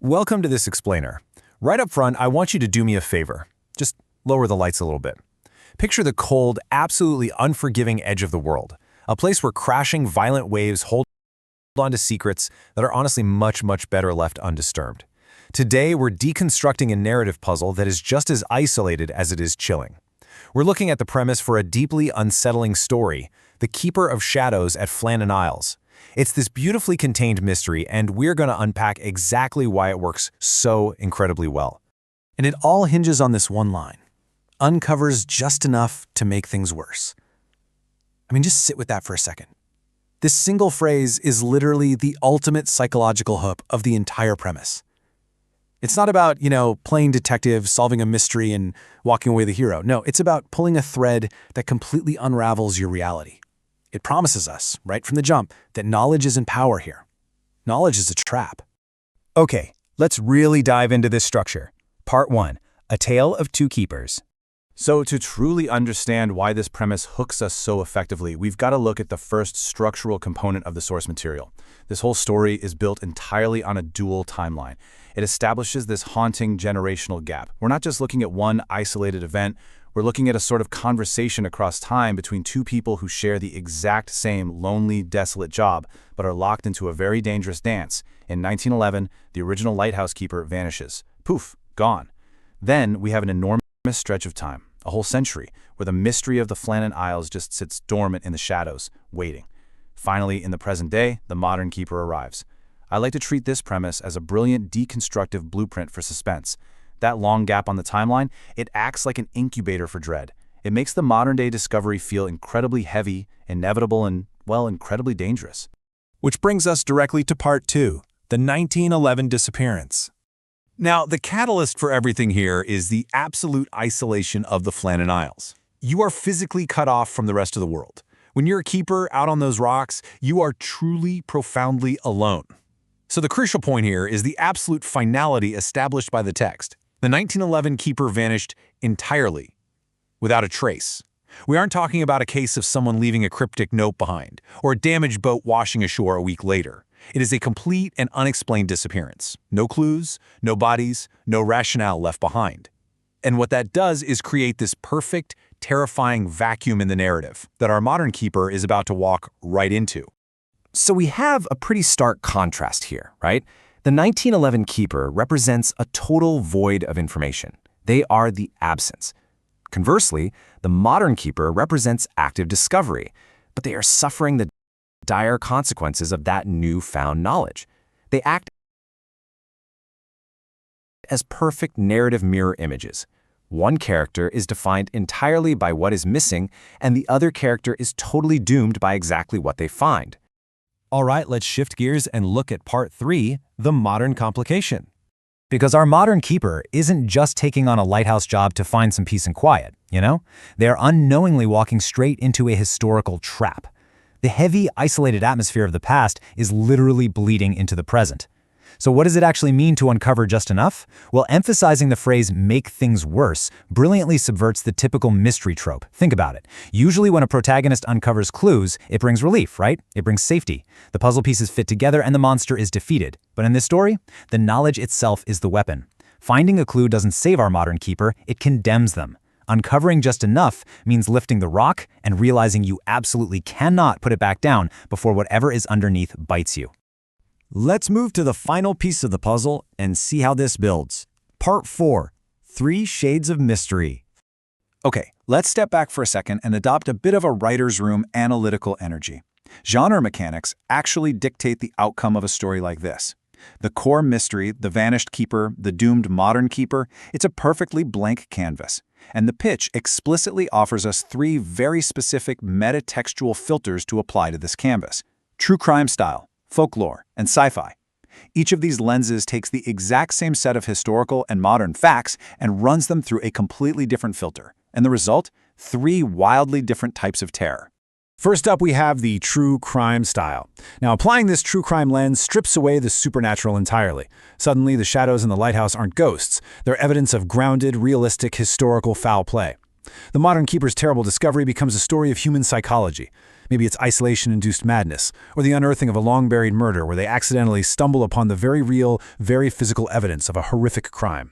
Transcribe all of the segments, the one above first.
Welcome to this explainer. Right up front, I want you to do me a favor. Just lower the lights a little bit. Picture the cold, absolutely unforgiving edge of the world, a place where crashing, violent waves hold on to secrets that are honestly much better left undisturbed. Today, we're deconstructing a narrative puzzle that is just as isolated as it is chilling. We're looking at the premise for a deeply unsettling story, The Keeper of Shadows at Flannan Isles. It's this beautifully contained mystery, and we're going to unpack exactly why it works so incredibly well. And it all hinges on this one line: uncovers just enough to make things worse. I mean, just sit with that for a second. This single phrase is literally the ultimate psychological hook of the entire premise. It's not about, playing detective, solving a mystery, and walking away the hero. No, it's about pulling a thread that completely unravels your reality. It promises us, right from the jump, that knowledge isn't power here. Knowledge is a trap. Okay, let's really dive into this structure. Part 1. A Tale of Two Keepers. So to truly understand why this premise hooks us so effectively, we've got to look at the first structural component of the source material. This whole story is built entirely on a dual timeline. It establishes this haunting generational gap. We're not just looking at one isolated event, we're looking at a sort of conversation across time between two people who share the exact same lonely, desolate job, but are locked into a very dangerous dance. In 1911, the original lighthouse keeper vanishes. Poof, gone. Then we have an enormous stretch of time, a whole century, where the mystery of the Flannan Isles just sits dormant in the shadows, waiting. Finally, in the present day, the modern keeper arrives. I like to treat this premise as a brilliant deconstructive blueprint for suspense. That long gap on the timeline, it acts like an incubator for dread. It makes the modern-day discovery feel incredibly heavy, inevitable, and, well, incredibly dangerous. Which brings us directly to Part 2, the 1911 disappearance. Now, the catalyst for everything here is the absolute isolation of the Flannan Isles. You are physically cut off from the rest of the world. When you're a keeper out on those rocks, you are truly, profoundly alone. So the crucial point here is the absolute finality established by the text. The 1911 keeper vanished entirely, without a trace. We aren't talking about a case of someone leaving a cryptic note behind, or a damaged boat washing ashore a week later. It is a complete and unexplained disappearance. No clues, no bodies, no rationale left behind. And what that does is create this perfect, terrifying vacuum in the narrative that our modern keeper is about to walk right into. So we have a pretty stark contrast here, right? The 1911 keeper represents a total void of information. They are the absence. Conversely, the modern keeper represents active discovery, but they are suffering the dire consequences of that newfound knowledge. They act as perfect narrative mirror images. One character is defined entirely by what is missing, and the other character is totally doomed by exactly what they find. All right, let's shift gears and look at Part 3, the modern complication. Because our modern keeper isn't just taking on a lighthouse job to find some peace and quiet, They are unknowingly walking straight into a historical trap. The heavy, isolated atmosphere of the past is literally bleeding into the present. So what does it actually mean to uncover just enough? Well, emphasizing the phrase "make things worse" brilliantly subverts the typical mystery trope. Think about it. Usually when a protagonist uncovers clues, it brings relief, right? It brings safety. The puzzle pieces fit together and the monster is defeated. But in this story, the knowledge itself is the weapon. Finding a clue doesn't save our modern keeper, it condemns them. Uncovering just enough means lifting the rock and realizing you absolutely cannot put it back down before whatever is underneath bites you. Let's move to the final piece of the puzzle and see how this builds. Part 4, 3 Shades of Mystery. Okay, let's step back for a second and adopt a bit of a writer's room analytical energy. Genre mechanics actually dictate the outcome of a story like this. The core mystery, the vanished keeper, the doomed modern keeper, it's a perfectly blank canvas. And the pitch explicitly offers us 3 very specific metatextual filters to apply to this canvas: true crime style, folklore, and sci-fi. Each of these lenses takes the exact same set of historical and modern facts and runs them through a completely different filter. And the result? 3 wildly different types of terror. First up, we have the true crime style. Now, applying this true crime lens strips away the supernatural entirely. Suddenly, the shadows in the lighthouse aren't ghosts. They're evidence of grounded, realistic, historical foul play. The modern keeper's terrible discovery becomes a story of human psychology. Maybe it's isolation-induced madness, or the unearthing of a long-buried murder where they accidentally stumble upon the very real, very physical evidence of a horrific crime.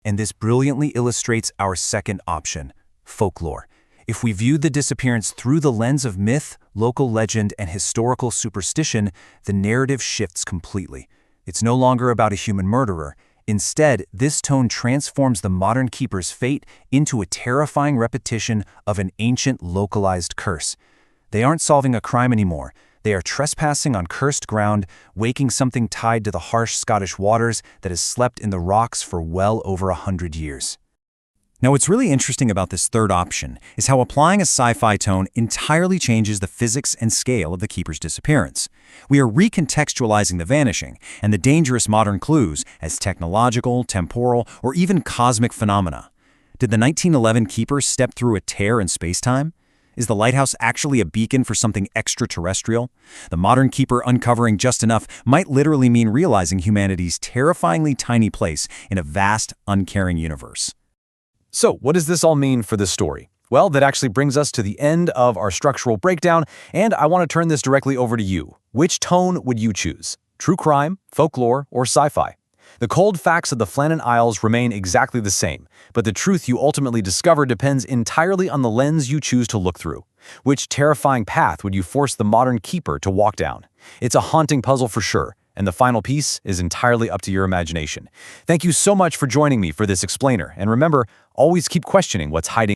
And this brilliantly illustrates our second option, folklore. If we viewed the disappearance through the lens of myth, local legend, and historical superstition, the narrative shifts completely. It's no longer about a human murderer. Instead, this tone transforms the modern keeper's fate into a terrifying repetition of an ancient localized curse. They aren't solving a crime anymore. They are trespassing on cursed ground, waking something tied to the harsh Scottish waters that has slept in the rocks for well over 100 years. Now, what's really interesting about this third option is how applying a sci-fi tone entirely changes the physics and scale of the keeper's disappearance. We are recontextualizing the vanishing and the dangerous modern clues as technological, temporal, or even cosmic phenomena. Did the 1911 keeper step through a tear in space-time? Is the lighthouse actually a beacon for something extraterrestrial? The modern keeper uncovering just enough might literally mean realizing humanity's terrifyingly tiny place in a vast, uncaring universe. So, what does this all mean for this story? Well, that actually brings us to the end of our structural breakdown, and I want to turn this directly over to you. Which tone would you choose? True crime, folklore, or sci-fi? The cold facts of the Flannan Isles remain exactly the same, but the truth you ultimately discover depends entirely on the lens you choose to look through. Which terrifying path would you force the modern keeper to walk down? It's a haunting puzzle for sure, and the final piece is entirely up to your imagination. Thank you so much for joining me for this explainer, and remember, always keep questioning what's hiding